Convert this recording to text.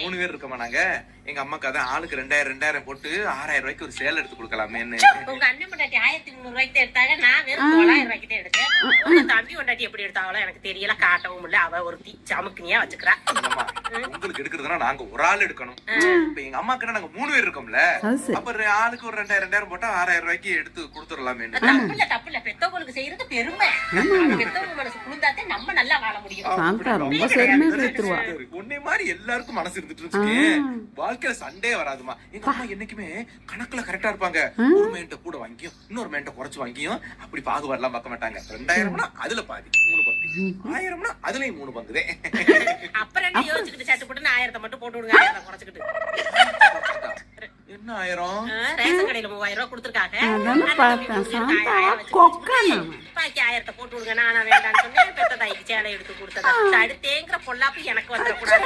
3 பேர் இருக்கோமா நாங்க. எங்க அம்மாக்கு அதான் ஆளுக்கு 2000 போட்டு 6000 ரூபாய்க்கு ஒரு சேலை எடுத்து கொடுக்கலாமேன்னு. உங்க அண்ணன் பொண்டாட்டி 1300 ரூபாய்க்கு எடுத்தாங்க, நான் வெறும் 900 ரூபாய்க்கு தான் எடுத்தேன். உங்க தம்பி பொண்டாட்டி எப்படி எடுத்தாங்களோ எனக்கு தெரியல, காட்டவும் இல்ல. அவ ஒரு சமுக்குனியா வச்சுக்கிறா. உங்களுக்கு எடுக்கிறதுனா நாங்க ஒரு ஆள் எடுக்கணும். இப்ப எங்க அம்மாக்கு நாங்க 3 பேர் இருக்கோம்ல, அப்ப ஆளுக்கு ஒரு 2000 போட்டா 6000 ரூபாய்க்கு எடுத்து கொடுத்துடலாமே. தப்பு இல்ல, பெத்தவங்களுக்கு செய்யறது பெருமை. பெத்தவங்க மனசு குளிர்ந்தாத்தே நம்ம நல்லா வாழ முடியும். உன்னை மாதிரி எல்லாருக்கும் மனசு இருந்துட்டு இருந்துச்சு, வாழ்க்கையில சண்டே வராதுமா. எங்க அம்மா என்னைக்குமே கணக்குல கரெக்டா இருப்பாங்க. ஒரு மைண்ட கூட வாங்கியும் இன்னொரு மைண்ட குறைச்சு வாங்கியும் அப்படி பாகுபாடுலாம் பார்க்க மாட்டாங்க. 2000 அதுல பாதி 3 பங்கு, 1000 அதுலயும் 3 பங்குதே. அப்புறம் என்ன யோசிச்சுக்கிட்டு சட்டு போட்டு 1000 மட்டும் போட்டு விடுங்க, 1000 குறைச்சுக்கிட்டு. என்ன 1000? ரேஷன் கடையில 3000 ரூபாய் கொடுத்துருக்காங்க. பாக்கி 1000 போட்டு விடுங்க. நானா வேண்டாம்னு சொன்னேன். பெத்த தாய்க்கு சேலை எடுத்து கொடுத்ததா. தடுத்தேங்கிற பொல்லாப்பு எனக்கு வந்துடக்கூடாது.